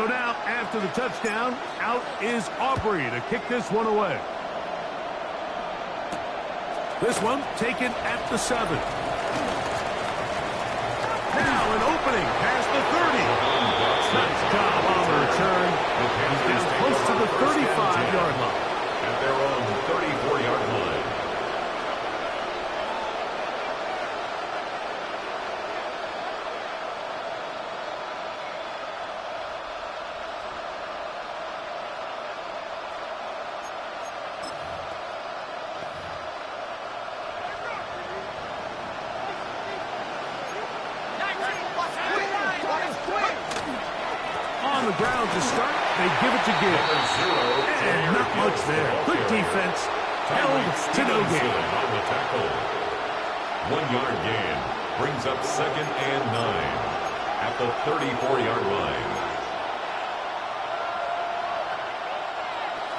So now, after the touchdown, out is Aubrey to kick this one away. This one taken at the 7. Now an opening past the 30. Nice job on the return. Down close to the 35-yard line. At their own 34-yard line. On the ground to start, they give it to Gibbs. And not much there. Good defense. Held to no gain. On the tackle. 1-yard gain. Brings up 2nd and 9. At the 34-yard line.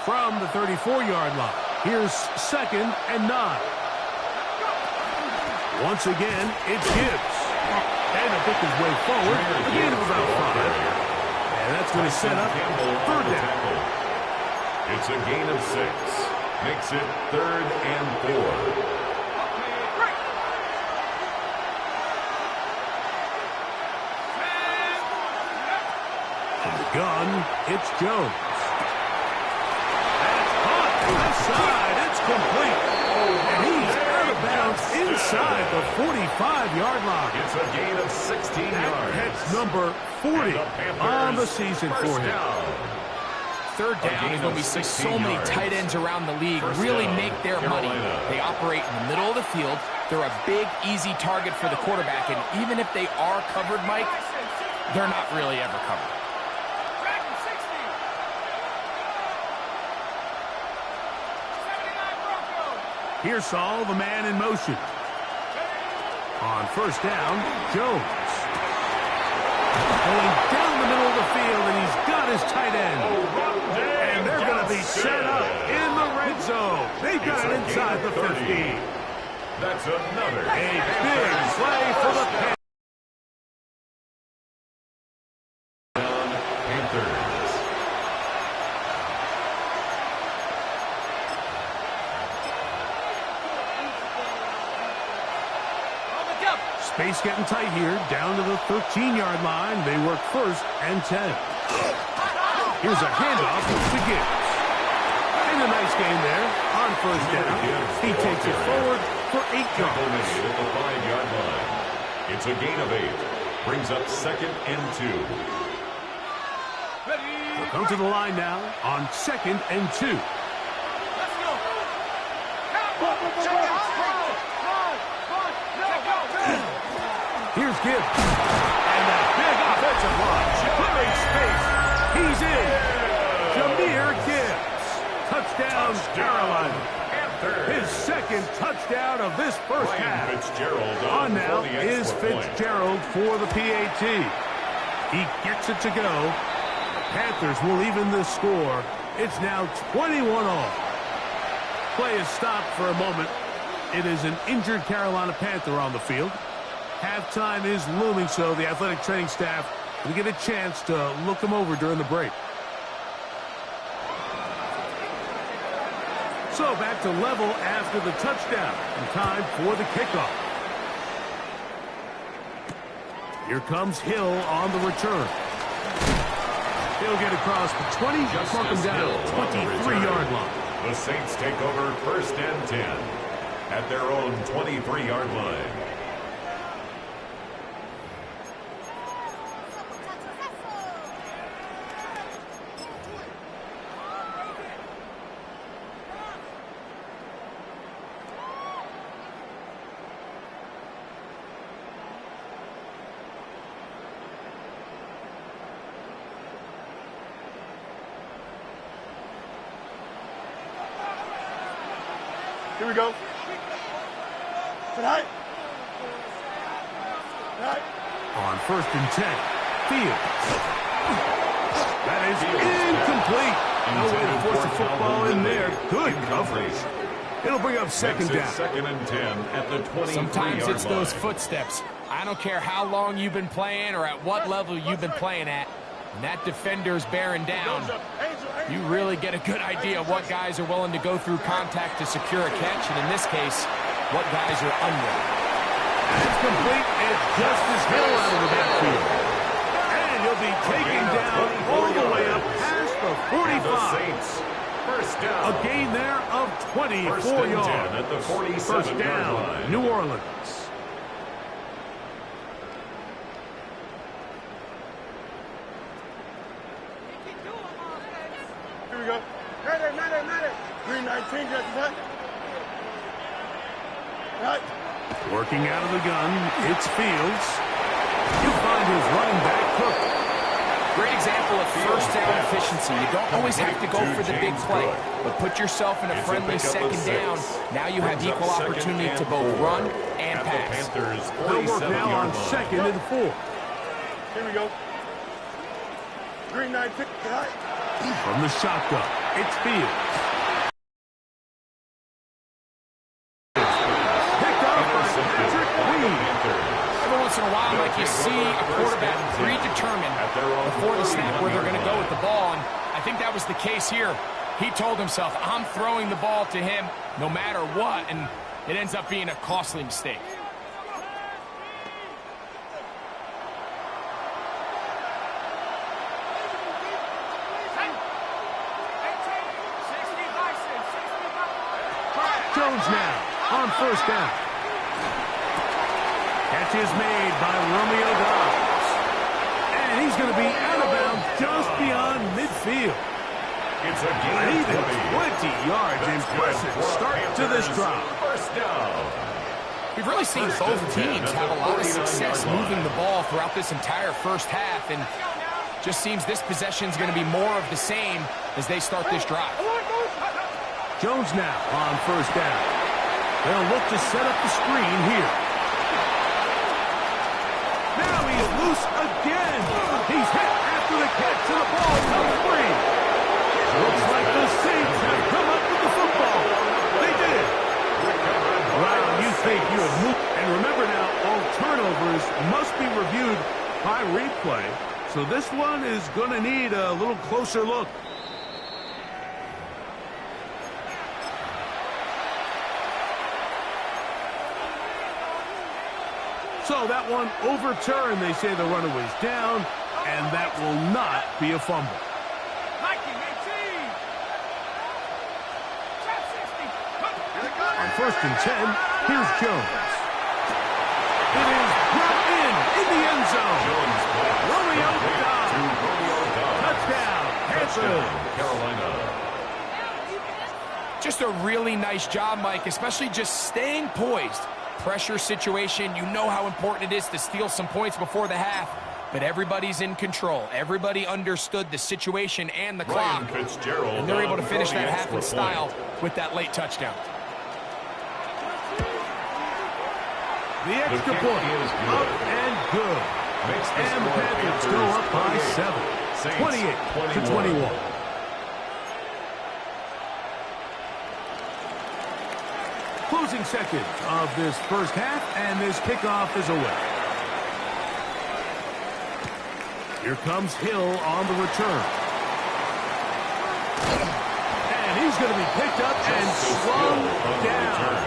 From the 34-yard line, here's 2nd and 9. Once again, it's Gibbs. And to pick his way forward, a gain of about 5. And that's going to set up 3rd down. It's a gain of 6. Makes it 3rd and 4. From the gun, it's Jones. That's caught to the side. It's complete. And he's out of bounds inside the 45-yard line. It's a gain of 16 yards. That's number 40 on the season for him. Third down is when we see so many tight ends around the league really make their money. They operate in the middle of the field. They're a big, easy target for the quarterback. And even if they are covered, Mike, they're not really ever covered. Here's Saul, the man in motion. On 1st down, Jones. Going down the middle of the field, and he's got his tight end. And they're going to be set up in the red zone. They've got it inside the 15. That's another. A big play for the Panthers. Space getting tight here, down to the 13-yard line. They work 1st and 10. Here's a handoff to Gibbs. And a nice gain there on 1st down. He takes it forward for 8 yards. At the 5-yard line. It's a gain of 8. Brings up 2nd and 2. They'll come to the line now on 2nd and 2. Here's Gibbs. And that big offensive line. Clearing space. He's in. Jahmyr Gibbs. Touchdown, Carolina. His 2nd touchdown of this 1st half. On now is Fitzgerald for the PAT. He gets it to go. The Panthers will even this score. It's now 21-all. Play is stopped for a moment. It is an injured Carolina Panther on the field. Halftime is looming, so the athletic training staff will get a chance to look him over during the break. So back to level after the touchdown, and time for the kickoff. Here comes Hill on the return. He'll get across the 20, mark him down at the 23-yard line. The Saints take over 1st and 10 at their own 23-yard line. Here we go. Tonight. On 1st and 10, Fields. That is incomplete. No way to force the football in there. Good coverage. It'll bring up 2nd down. 2nd and 10 at the 23-yard line. Sometimes it's those footsteps. I don't care how long you've been playing or at what level you've been playing at. And that defender's bearing down. You really get a good idea of what guys are willing to go through contact to secure a catch, and in this case, what guys are unwilling. It's complete. It's Justice Hill out of the backfield. And he'll be taken down all the way up past the 45. First down. A gain there of 24 yards. At the 47 First down, line. New Orleans. Here we go. Matter. Green 19, Justin Hunt. Right. Working out of the gun, it's Fields. You find his running back, Cook. Great example of first down efficiency. You don't always have to go for the big play, but put yourself in a friendly second down. Now you have equal opportunity to both run and pass. They'll work now on second and 4. Here we go. Green 19. Right. From the shotgun, it's Fields. Picked up by Patrick Queen. Every once in a while, like you see a quarterback predetermined before the snap where they're going to go with the ball, and I think that was the case here. He told himself, I'm throwing the ball to him no matter what, and it ends up being a costly mistake. Jones now on first down. Catch is made by Romeo Dobbs. And he's going to be out of bounds just beyond midfield. It's a And gain even of 20 yards. Impressive start to this drive. First down. We've really seen both teams have a lot of success moving the ball throughout this entire first half, and just seems this possession is going to be more of the same as they start this drive. Jones now on first down. They'll look to set up the screen here. Now he's loose again. He's hit after the catch, and the ball comes free. Looks like the Saints have come up with the football. They did. Wow, you think you have moved. And remember now, all turnovers must be reviewed by replay. So this one is going to need a little closer look. So that one overturned. They say the runner was down, and that will not be a fumble. On first and 10, here's Jones. It is brought in the end zone. Romeo Dobbs. Touchdown, Panthers. Carolina. Just a really nice job, Mike, especially just staying poised. Pressure situation, you know how important it is to steal some points before the half, but everybody's in control. Everybody understood the situation and the clock, and they're able to finish that half in style with that late touchdown. The extra point is up and good. And the Panthers go up by 7, 28-21. Closing seconds of this first half, and this kickoff is away. Here comes Hill on the return. And he's going to be picked up and slung down.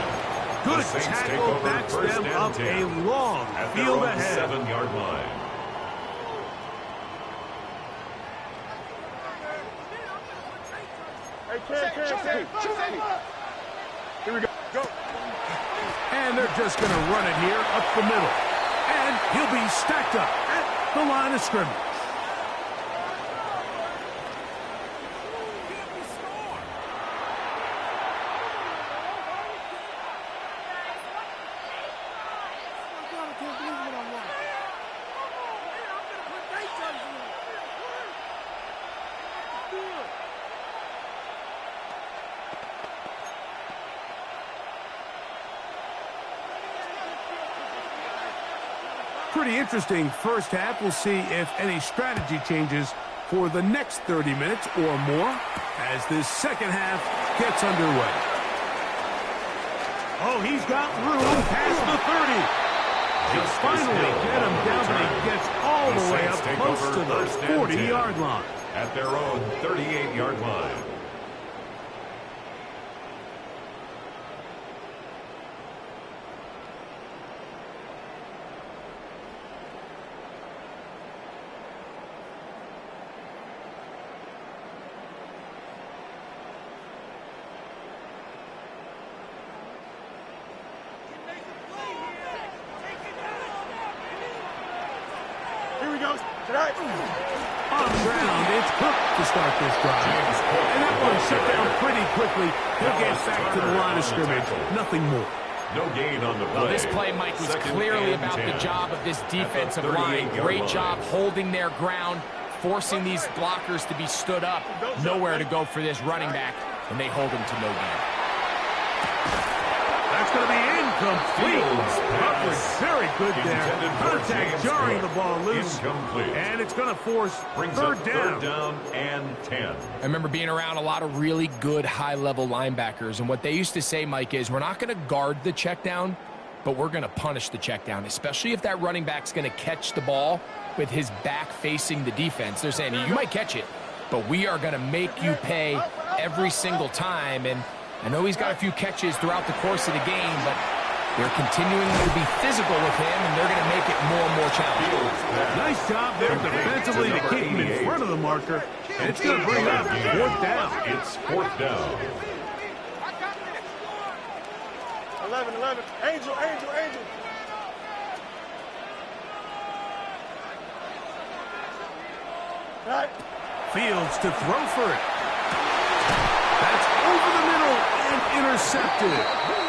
Good tackle, backs them up a long field ahead. 7-yard line. Hey, here we go. Go. And they're just going to run it here up the middle. And he'll be stacked up at the line of scrimmage. Pretty interesting first half. We'll see if any strategy changes for the next 30 minutes or more as this second half gets underway. Oh, he's got room past the 30. Finally get him down, but he gets all the way up close to the 40-yard line. At their own 38-yard line. On ground, it's Cook to start this drive. And that one shut down pretty quickly. He'll get back to the line of scrimmage. Nothing more. No gain on the play. Well, this play, Mike, was clearly about the job of this defensive line. Great job holding their ground, forcing these blockers to be stood up. Nowhere to go for this running back, and they hold him to no gain. That's going to be incomplete. Coverage very good there. Contact jarring the ball loose. And it's going to force third down and 10. I remember being around a lot of really good high-level linebackers, and what they used to say, Mike, is we're not going to guard the check down, but we're going to punish the check down, especially if that running back's going to catch the ball with his back facing the defense. They're saying, you might catch it, but we are going to make you pay every single time. And I know he's got a few catches throughout the course of the game, but they're continuing to be physical with him, and they're going to make it more and more challenging. Nice job there defensively to keep him in front of the marker. And it's going to bring up fourth down. It's fourth down. 11. Angel. Right. Fields to throw for it. That's over the middle and intercepted.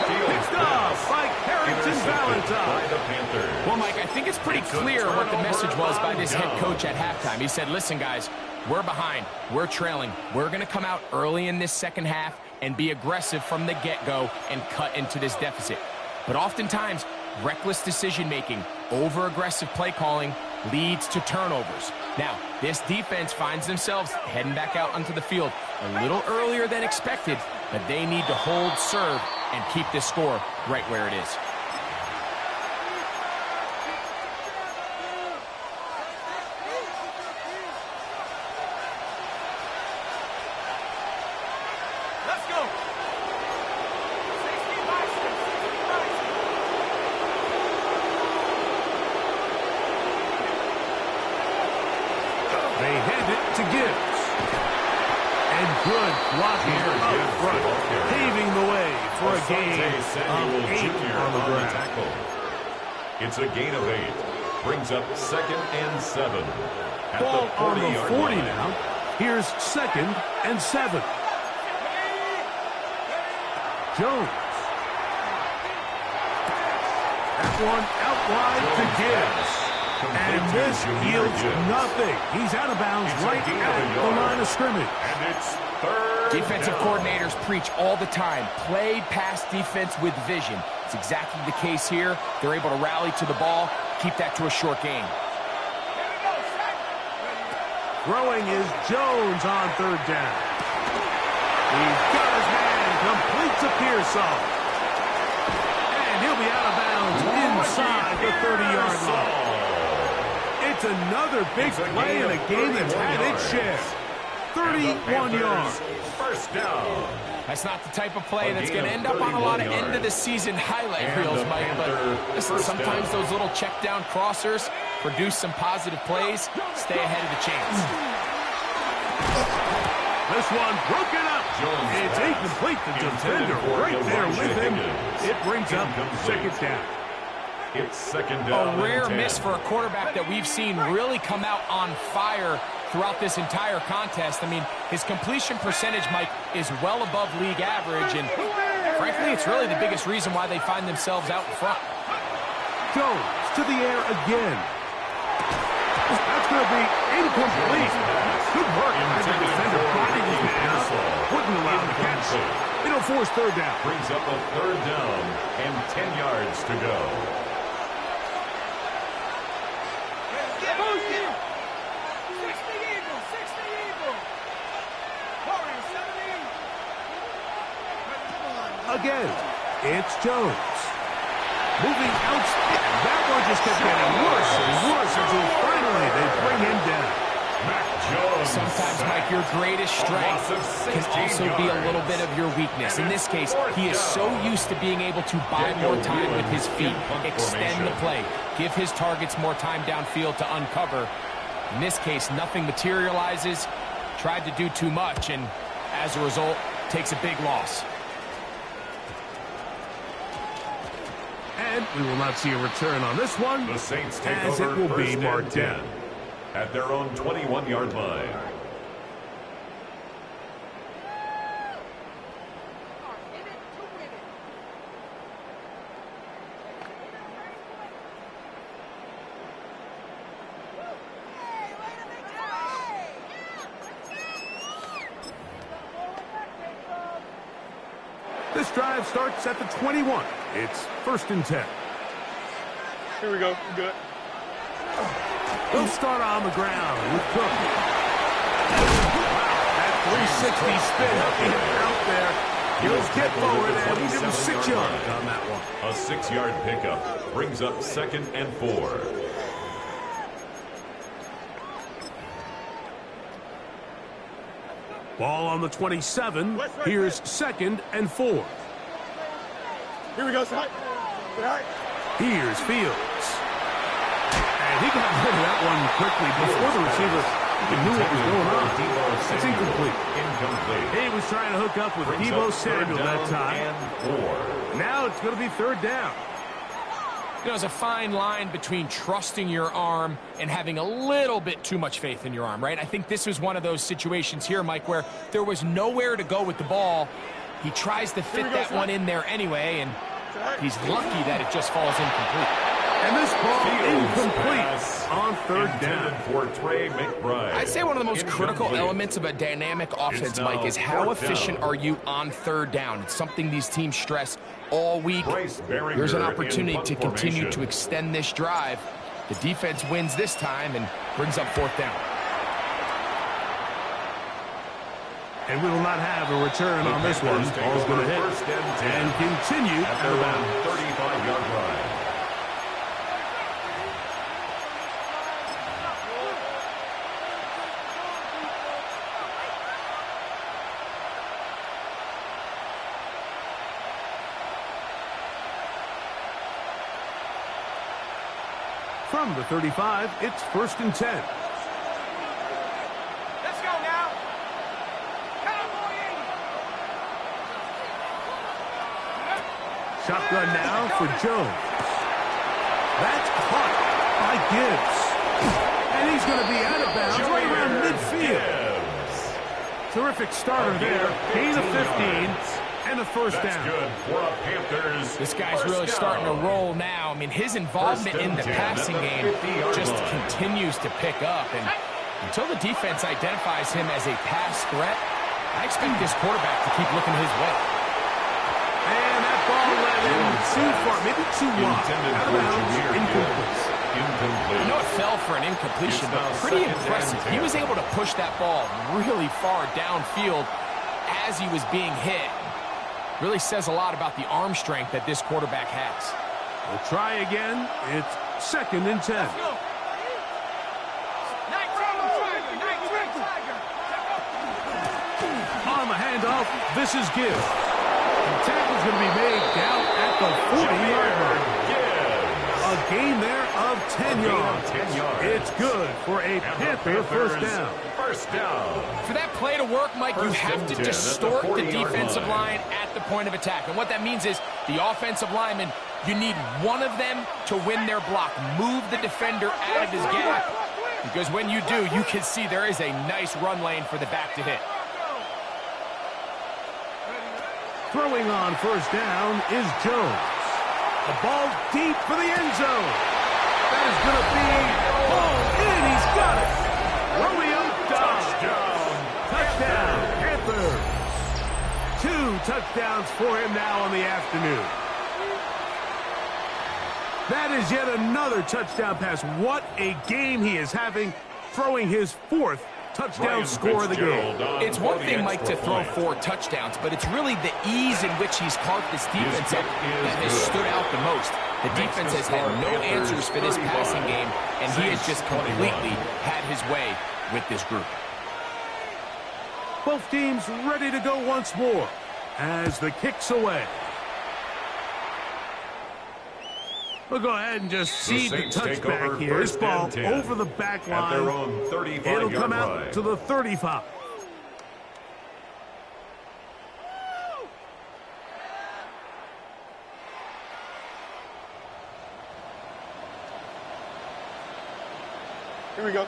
Picked off by Carrington Valentine. Well, Mike, I think it's pretty clear what the message was by this head coach at halftime. He said, listen, guys, we're behind. We're trailing. We're going to come out early in this second half and be aggressive from the get-go and cut into this deficit. But oftentimes, reckless decision-making, over-aggressive play calling leads to turnovers. Now, this defense finds themselves heading back out onto the field a little earlier than expected, but they need to hold serve and keep this score right where it is. Let's go. They hand it to Gibbs. And good blocking up front, paving the way for a gain of 8 on the ground. It's a gain of 8. Brings up 2nd and 7. At Ball the on the 40-yard 40 line. now. Here's 2nd and 7. Jones. That one out wide to Gibbs. And this yields nothing. He's out of bounds right at the line of scrimmage. And it's third Defensive down. coordinators preach all the time, play pass defense with vision. It's exactly the case here. They're able to rally to the ball, keep that to a short gain. Throwing is Jones on third down. He's got his man, completes a Pearsall. And he'll be out of bounds inside the 30-yard line. It's another big play in a game that's had its share. 31 yards. First down. That's not the type of play that's going to end up on a lot of end-of-the-season highlight reels, Mike. But listen, sometimes those little check-down crossers produce some positive plays. Stay ahead of the chains. This one broken up. It's incomplete. The defender right there with him. It brings up second down. It's second down. A rare miss for a quarterback that we've seen really come out on fire throughout this entire contest. I mean, his completion percentage, Mike, is well above league average, and frankly, it's really the biggest reason why they find themselves out in front. Jones to the air again. That's going to be incomplete. Good work by the defender fighting his man up. Wouldn't allow the catch. It'll force third down. Brings up a third down and 10 yards to go. Again, it's Jones. Moving out. That one just kept getting worse and worse until finally they bring him down. Sometimes, Mike, your greatest strength can also be a little bit of your weakness. In this case, he is so used to being able to buy more time with his feet, extend the play, give his targets more time downfield to uncover. In this case, nothing materializes, tried to do too much, and as a result, takes a big loss. And we will not see a return on this one, The Saints take as over it will be first marked and 10 down. at their own 21-yard line. This drive starts at the 21. It's 1st and 10. Here we go. Good. He'll start on the ground with Cook. That 360 spin out there. He'll get forward and we give him 6 yards on that one. A 6-yard pickup brings up 2nd and 4. Ball on the 27. Here's 2nd and 4. Here we go, son. All right. Here's Fields. And he got rid of that one quickly before the receiver even knew what was going on. It's incomplete. He was trying to hook up with Deebo Samuel that time. And 4. Now it's going to be 3rd down. You know, there's a fine line between trusting your arm and having a little bit too much faith in your arm, right? I think this was one of those situations here, Mike, where there was nowhere to go with the ball. He tries to fit that one in there anyway, and he's lucky that it just falls incomplete. And this ball incomplete on 3rd down. For Trey McBride. I'd say one of the most critical elements of a dynamic offense, Mike, is how efficient are you on 3rd down. It's something these teams stress all week. There's an opportunity to continue to extend this drive. The defense wins this time and brings up 4th down. And we will not have a return on this one. Ball's going to hit and continue at around 35-yard line. From the 35, it's 1st and 10. Let's go now. Shotgun now for Jones. That's caught by Gibbs. And he's going to be out of bounds right around midfield. Terrific starter there. Gain of 15 and a 1st down. Good for a Panthers. This guy's really starting to roll now. I mean, his involvement in the passing game just continues to pick up. And until the defense identifies him as a pass threat, I expect this quarterback to keep looking his way. And that ball led him too far, maybe too wide. Out of bounds, incomplete. I know it fell for an incompletion, but pretty impressive. He was able to push that ball really far downfield as he was being hit. Really says a lot about the arm strength that this quarterback has. We'll try again. It's 2nd and 10. On the handoff, this is Gibbs. The tackle's going to be made down at the 40-yard line. A gain there of 10 yards. It's good for a Panther 1st down. For that play to work, Mike, you have to distort the defensive line at the point of attack. And what that means is the offensive lineman, you need one of them to win their block. Move the defender out of his gap. Because when you do, you can see there is a nice run lane for the back to hit. Throwing on 1st down is Jones. The ball deep for the end zone. That is going to be hauled in. He's got it. Romeo touchdown. Panthers. 2 touchdowns for him now on the afternoon. That is yet another touchdown pass. What a game he is having, throwing his 4th touchdown score of the game. It's one thing, Mike, to throw 4 touchdowns, but it's really the ease in which he's carved this defense up that has stood out the most. The defense has had no answers for this passing game, and he has just completely had his way with this group. Both teams ready to go once more as the kick's away. We'll go ahead and just see the touchback here. This ball over the back line. It'll come out to the 35. Here we go.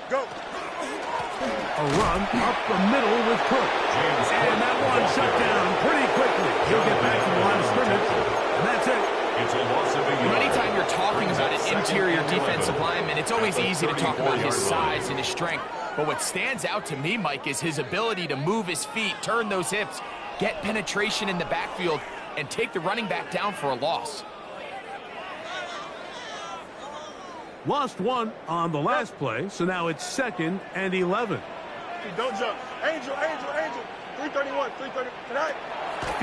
Go. A run up the middle with Cook. And that one shut down pretty quickly. He'll get back to the line of scrimmage. And that's it. It's a loss of a yard. Anytime you're talking about an interior defensive lineman, it's always easy to talk about his size and his strength. But what stands out to me, Mike, is his ability to move his feet, turn those hips, get penetration in the backfield, and take the running back down for a loss. Lost one on the last play, so now it's 2nd and 11. Don't jump. Angel, Angel, Angel. 331, 330. Tonight.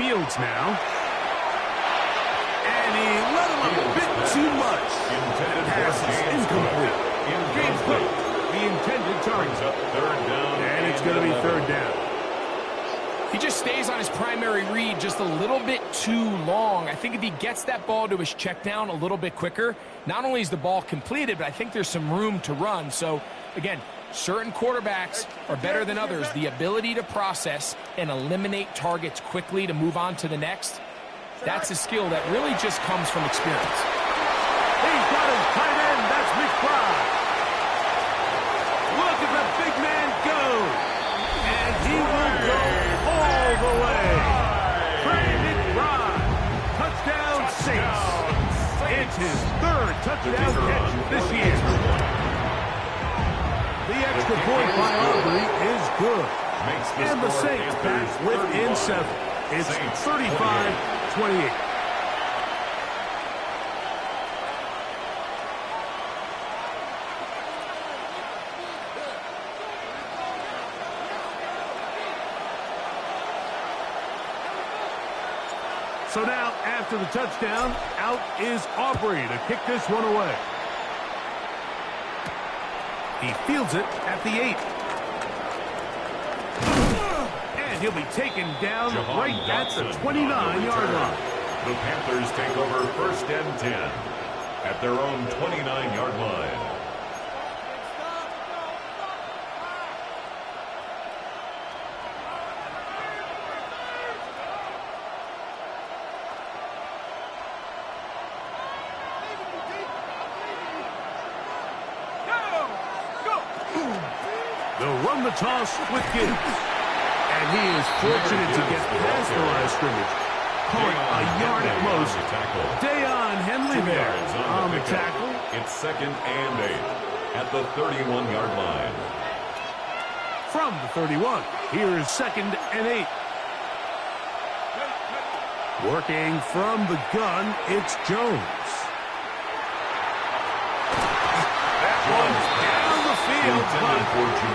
Fields now. And he let him up a bit too much. Pass is incomplete. Game's clear. The intended target. And it's going to be 3rd down. He just stays on his primary read just a little bit too long. I think if he gets that ball to his check down a little bit quicker, not only is the ball completed, but I think there's some room to run. So, again, certain quarterbacks are better than others. The ability to process and eliminate targets quickly to move on to the next, that's a skill that really just comes from experience. He's got his tight end. That's McBride. Look at the big man go. And he will go all the way. Trey McBride. Touchdown Saints. It's his 3rd touchdown catch this year. The extra point by Aubrey is good. And the Saints back within 7. It's 35-28. So now, after the touchdown, out is Aubrey to kick this one away. He fields it at the 8. And he'll be taken down right at the 29-yard line. The Panthers take over 1st and 10 at their own 29-yard line. They'll run the toss with Gibbs. And he is fortunate to get past the line of scrimmage. Call it a yard at most. Dayon Henley there on the tackle. It's 2nd and 8 at the 31-yard line. From the 31, here's 2nd and 8. Working from the gun, it's Jones. That one's down the field, but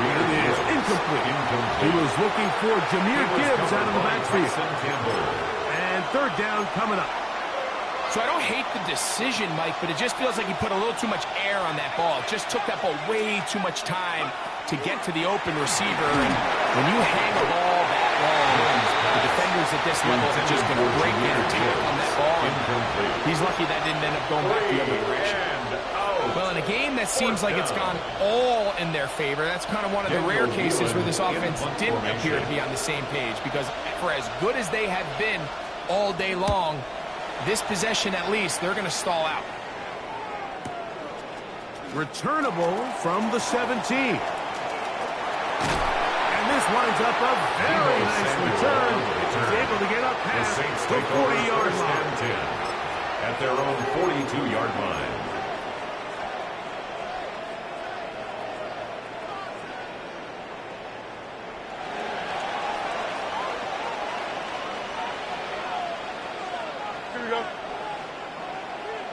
it is incomplete. He was looking for Jahmyr Gibbs out of the backfield. And 3rd down coming up. So I don't hate the decision, Mike, but it just feels like he put a little too much air on that ball. It just took that ball way too much time to get to the open receiver. And when you hang a ball that long, the defenders at this level are just going to break in and tackle on that ball. He's lucky that didn't end up going back the other direction. Well, in a game that seems like it's gone all in their favor, that's kind of one of the rare cases where this offense didn't appear to be on the same page, because for as good as they have been all day long, this possession at least, they're going to stall out. Returnable from the 17. And this winds up a very nice return. He's able to get up past the 40-yard line. At their own 42-yard line. Here we go.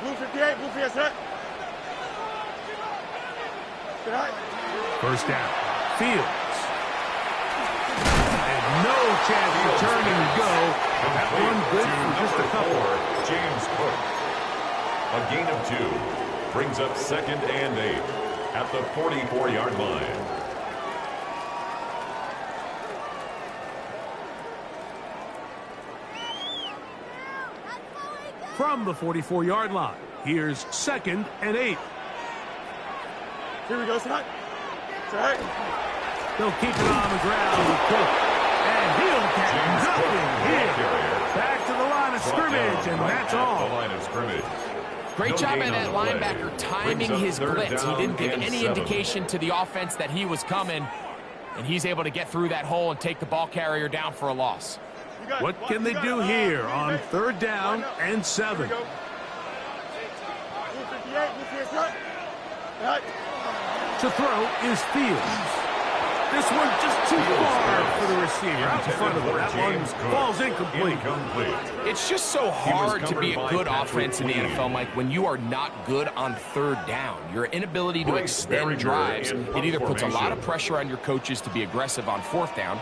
Blue 58, blue 58, set. Good night. First down. Fields. And no chance to turn and go. That one good for just a couple. James Cook. A gain of 2. Brings up 2nd and 8 at the 44-yard line. From the 44-yard line, here's 2nd and 8. Here we go, Scott. Scott. They'll keep it on the ground with Cook. And he'll get nothing here. Back to the line of scrimmage, and that's all. The line of scrimmage. Great job by that linebacker timing his blitz. He didn't give any indication to the offense that he was coming, and he's able to get through that hole and take the ball carrier down for a loss. What can they do here on 3rd down and 7? To throw is Fields. This one just too far for the receiver. Out in front of him. That one falls incomplete. It's just so hard to be a good offense in the NFL, Mike, when you are not good on 3rd down. Your inability to extend drives, it either puts a lot of pressure on your coaches to be aggressive on 4th down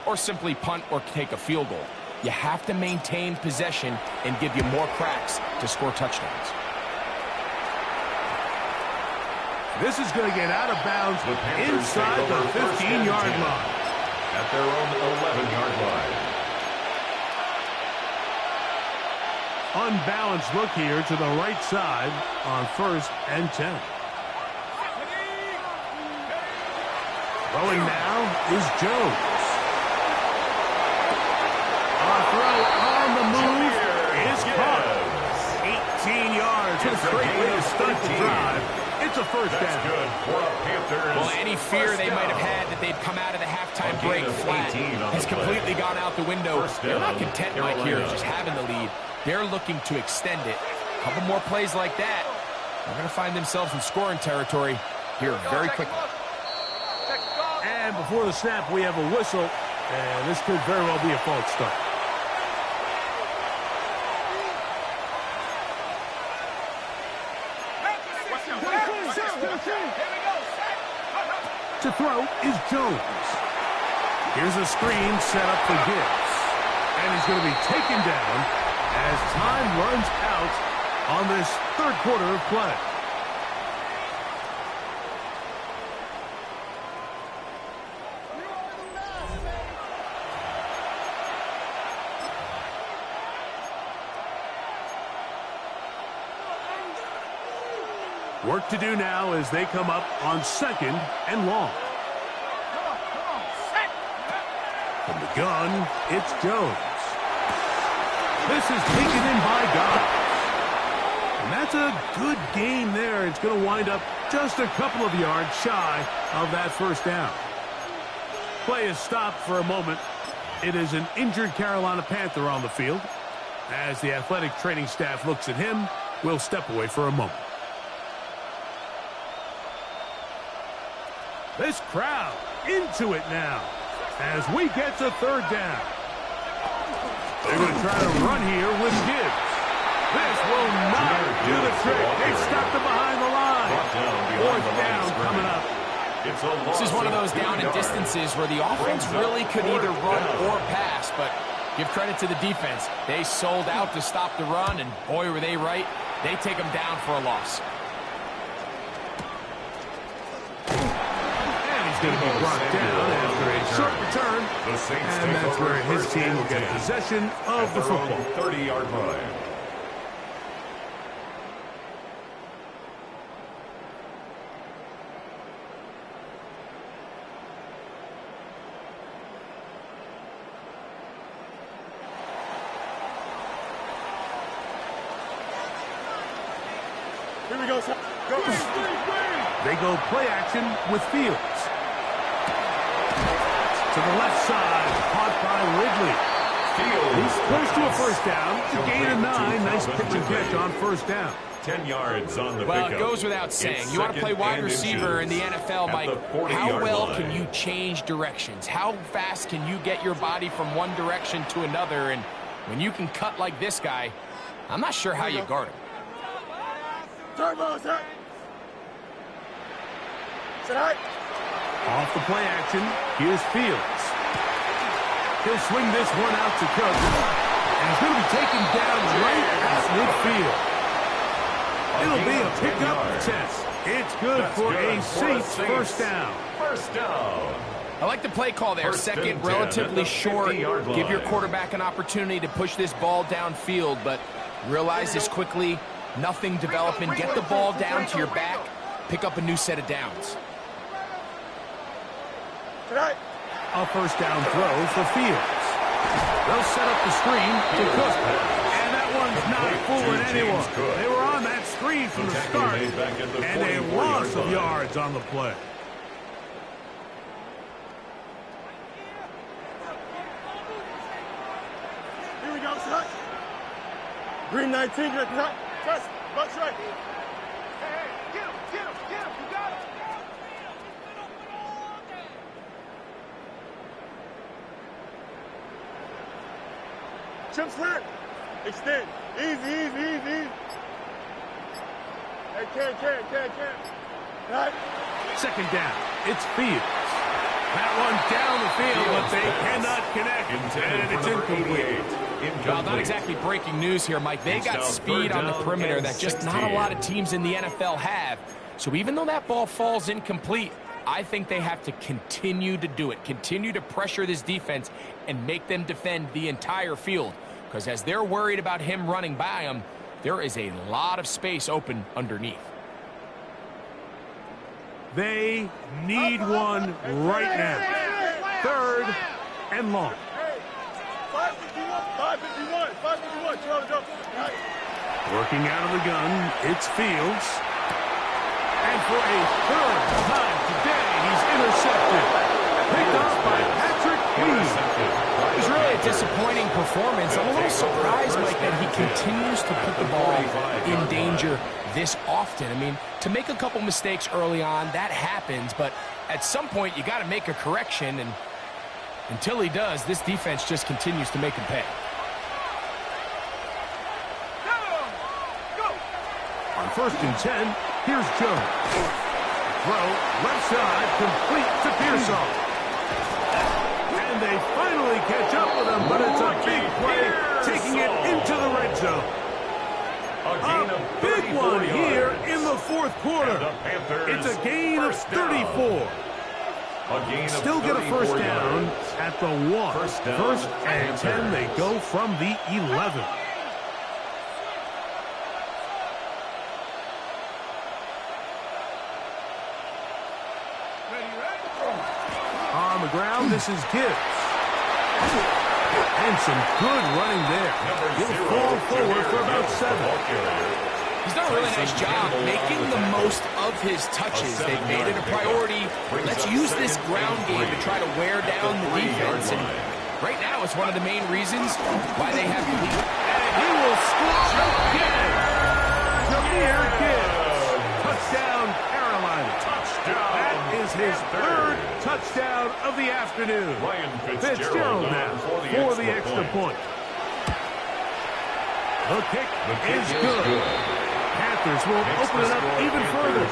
or simply punt or take a field goal. You have to maintain possession and give you more cracks to score touchdowns. This is going to get out of bounds inside the 15-yard line. At their own 11-yard line. Unbalanced look here to the right side on 1st and 10. Throwing now is Jones. On throw on the move is caught. 18 yards. It's a great way to start the drive. It's a first down. Good for a Panthers. Well, any fear they might have had that they'd come out of the halftime break flat has completely gone out the window. They're not content, Mike, here just having the lead. They're looking to extend it. A couple more plays like that, they're going to find themselves in scoring territory here very quickly. And before the snap, we have a whistle, and this could very well be a false start. To throw is Jones. Here's a screen set up for Gibbs. And he's going to be taken down as time runs out on this 3rd quarter of play. Work to do now as they come up on 2nd and long. From the gun, it's Jones. This is taken in by God. And that's a good gain there. It's going to wind up just a couple of yards shy of that 1st down. Play is stopped for a moment. It is an injured Carolina Panther on the field. As the athletic training staff looks at him, we'll step away for a moment. This crowd into it now as we get to 3rd down. They're going to try to run here with Gibbs. This will not do the trick. They stopped him behind the line. 4th down coming up. This is one of those down and distances where the offense really could either run or pass, but give credit to the defense. They sold out to stop the run, and boy, were they right. They take them down for a loss. Going to be brought down after a short return, and that's where his team will get possession of the football. 30-yard line. Here we go, sir. Go. They go play action with Fields. To the left side, caught by Ridley. He's close to a 1st down. It's a gain of 9. Nice pitch and catch on 1st down. 10 yards on the Well, pickup. it goes without saying. You want to play wide receiver in the NFL, Mike. How well can you change directions? How fast can you get your body from one direction to another? And when you can cut like this guy, I'm not sure how you guard him. Turbo, sir. Sit high. Off the play action, here's Fields. He'll swing this one out to Cook. And he's going to be taken down right at midfield. It'll be a pickup test. It's good for a Saints first down. First down. I like the play call there. Second, relatively short. Give your quarterback an opportunity to push this ball downfield, but realize this quickly. Nothing developing. Get the ball down to your back. Pick up a new set of downs. A first down throw for Fields. They'll set up the screen to Cook. And that one's not fooling anyone. They were on that screen from the start. And a loss of yards on the play. Here we go, son. Green 19, press, butt right. Hey, get him, you got him. Chip slant, extend, easy. Hey, can. Right. Second down, it's Fields. That one down the field, but they cannot connect. And it's incomplete. Well, not exactly breaking news here, Mike. They got speed on the perimeter that just not a lot of teams in the NFL have. So even though that ball falls incomplete, I think they have to continue to do it. Continue to pressure this defense and make them defend the entire field. Because as they're worried about him running by them, there is a lot of space open underneath. They need one right now. Third and long. 551. Go. Working out of the gun, it's Fields. And for a third time today, he's intercepted. Picked up by Patrick Lee. It was really a disappointing performance. I'm a little surprised, Mike, that he continues to put the ball in danger this often. I mean, to make a couple mistakes early on, that happens, but at some point you got to make a correction, and until he does, this defense just continues to make him pay. On 1st and 10, here's Jones. Throw, left side, complete to Pearsall. And they finally catch up with him, but it's a big play, taking it into the red zone. A big one here in the fourth quarter. It's a gain of 34. Still get a first down at the 1. First and 10, they go from the 11. On the ground, this is Gibbs. And some good running there. He'll fall forward for about 7. He's done a really nice job making the most of his touches. They've made it a priority. Let's use this ground game to try to wear down the defense. And right now, it's one of the main reasons why they have the lead. And he will score again. Jameer Gibbs. Touchdown, Carolina. That is his third touchdown of the afternoon. Fitzgerald now for the extra point. The kick is good. Panthers will open it up even further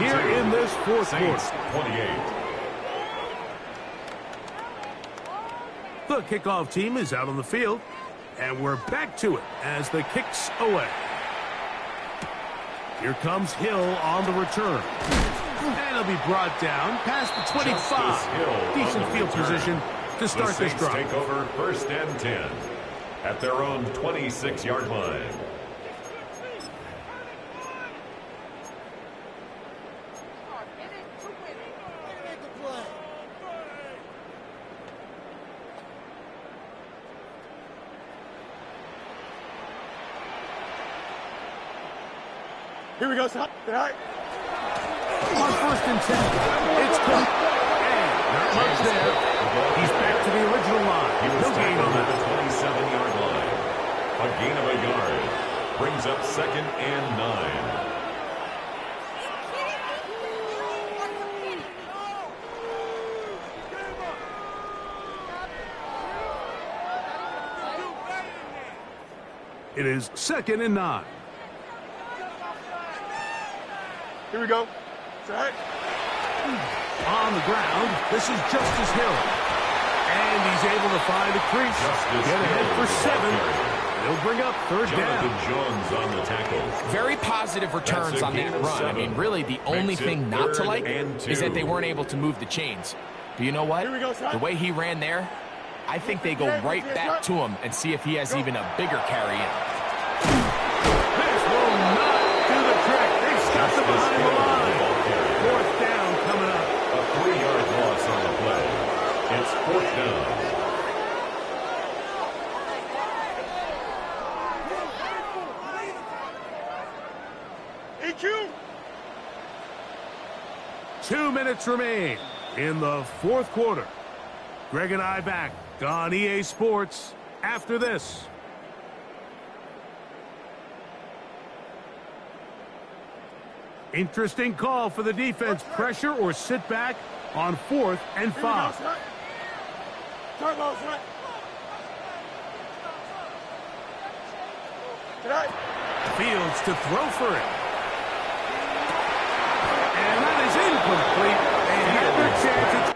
here in this fourth quarter. The kickoff team is out on the field, and we're back to it as the kick's away. Here comes Hill on the return. And he'll be brought down past the 25. Decent field position to start this drive. Take over 1st and 10 at their own 26-yard line. Here we go, son. Right. On 1st and 10, it's Cook. And not much there. He's back to the original line. He was No gain on at that. the 27-yard line. A gain of a yard brings up 2nd and 9. It is 2nd and 9. Here we go. Right. On the ground, this is Justice Hill. And he's able to find a crease. Get ahead for 7. He'll bring up third down. Jones on the tackle. Very positive returns on that run. I mean, really, the only thing not to like is that they weren't able to move the chains. But you know what? The way he ran there, I think they go right back to him and see if he has even a bigger carry in. This will not do the trick. They stuck him behind the line. Fourth down coming up. A 3-yard loss on the play. It's fourth down. EQ. 2 minutes remain in the fourth quarter. Greg and I back on EA Sports after this. Interesting call for the defense. Pressure or sit back on 4th and 5. Fields to throw for it. And that is incomplete. They had their chance.